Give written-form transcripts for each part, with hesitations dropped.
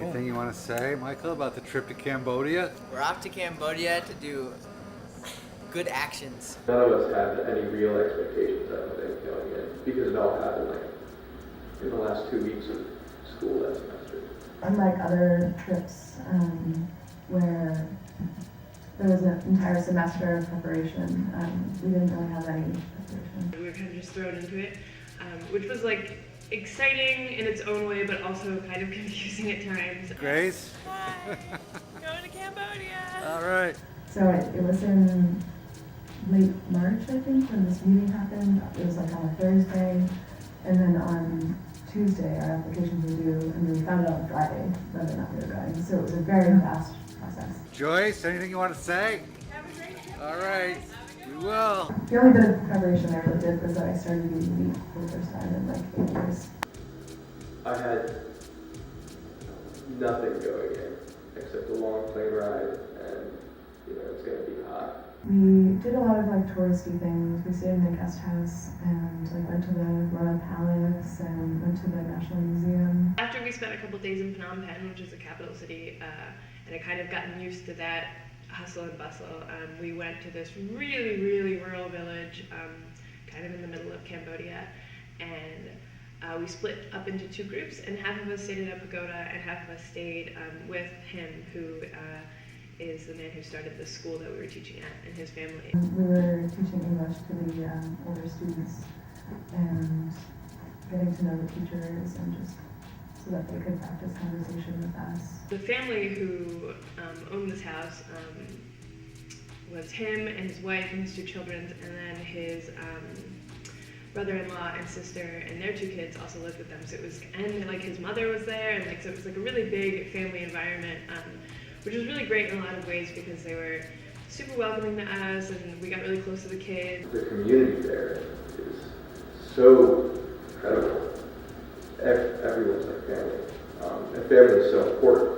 Anything you want to say, Michael, about the trip to Cambodia? We're off to Cambodia to do good actions. None of us had any real expectations, I don't think, going in, because it all happened like in the last 2 weeks of school that semester. Unlike other trips where there was an entire semester of preparation, we didn't really have any preparation. We were kind of just thrown into it, which was like exciting in its own way, but also kind of confusing at times. Grace? Hi, going to Cambodia. All right. So it was in late March, I think, when this meeting happened. It was like on a Thursday, and then on Tuesday our applications were due, and then we found out on Friday whether or not we were going. So it was a very fast process. Joyce, anything you want to say? All right, we will. The only bit of preparation I really did was that I started eating meat for the first time in like 8 years. I had nothing going in except a long plane ride, and it's gonna be hot. We did a lot of like touristy things. We stayed in a guest house and like went to the Royal Palace and went to the National Museum. After we spent a couple days in Phnom Penh, which is the capital city, and I kind of gotten used to that hustle and bustle, we went to this really, really rural village, kind of in the middle of Cambodia, and we split up into 2 groups, and half of us stayed in a pagoda and half of us stayed with him, who is the man who started the school that we were teaching at, and his family. We were teaching English to the older students and getting to know the teachers and just so that they could practice conversation with us. The family who owned this house was him and his wife and his 2 children, and then his brother-in-law and sister and their 2 kids also lived with them. So it was, and like his mother was there, and like so it was like a really big family environment, which was really great in a lot of ways because they were super welcoming to us, and we got really close to the kids. The community there is so incredible. Everyone's like family, and family is so important.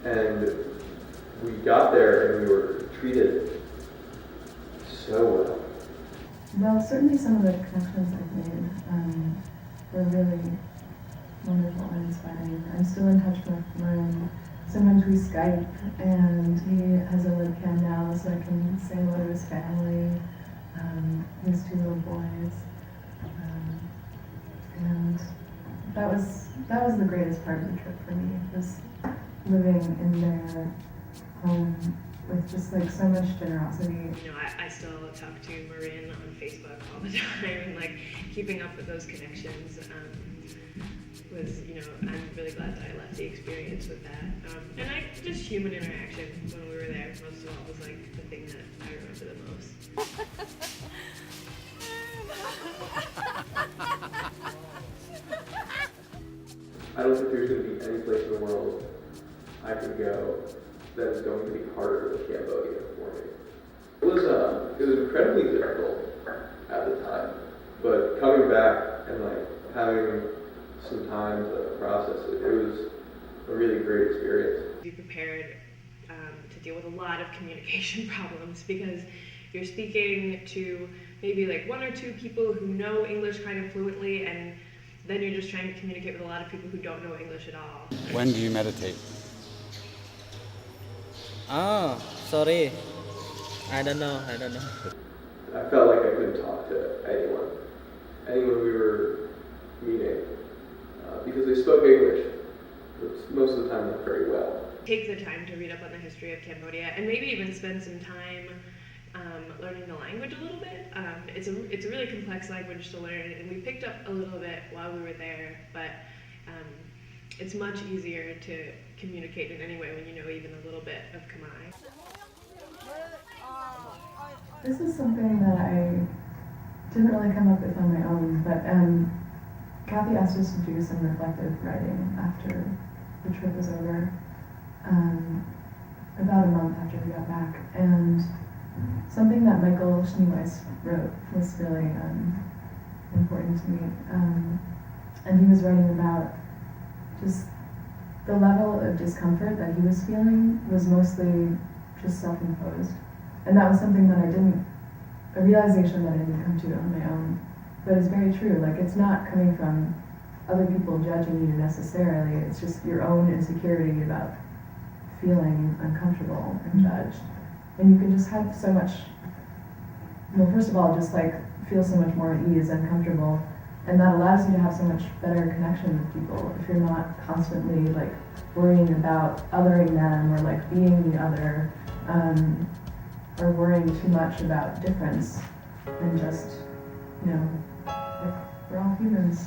And we got there and we were treated so well. Well, certainly some of the connections I've made were really wonderful and inspiring. I'm still in touch with Marin. Sometimes we Skype, and he has a webcam now, so I can say hello to his family, his 2 little boys, and that was the greatest part of the trip for me. Was living in their home with just like so much generosity. You know, I still talk to Marin on Facebook all the time, and like keeping up with those connections was, I'm really glad that I left the experience with that. And just human interaction when we were there, most of all, was like the thing that I remember the most. I don't think there's going to be any place in the world I can go that is going to be harder than Cambodia for me. It was incredibly difficult at the time, but coming back and like having some time to process it, it was a really great experience. Be prepared to deal with a lot of communication problems because you're speaking to maybe like 1 or 2 people who know English kind of fluently, and then you're just trying to communicate with a lot of people who don't know English at all. When do you meditate? Oh, sorry. I don't know. I felt like I couldn't talk to anyone we were meeting, because they spoke English, but most of the time not very well. Take the time to read up on the history of Cambodia, and maybe even spend some time learning the language a little bit. It's a really complex language to learn, and we picked up a little bit while we were there, but it's much easier to communicate in any way when you know even a little bit of Khmer. This is something that I didn't really come up with on my own, but Kathy asked us to do some reflective writing after the trip was over, about a month after we got back, and something that Michael Schneeweiss wrote was really important to me, and he was writing about just the level of discomfort that he was feeling was mostly just self-imposed. And that was something that a realization that I didn't come to on my own. But it's very true, like it's not coming from other people judging you necessarily. It's just your own insecurity about feeling uncomfortable and judged. And you can just have so much, well, first of all, just like feel so much more at ease and comfortable. And that allows you to have so much better connection with people if you're not constantly like worrying about othering them or like being the other, or worrying too much about difference and just, you know, like, we're all humans.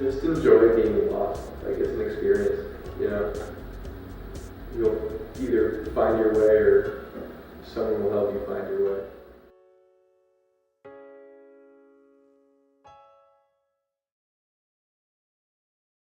Just enjoy being lost. Like, it's an experience, you know? You'll either find your way or someone will help you find your way.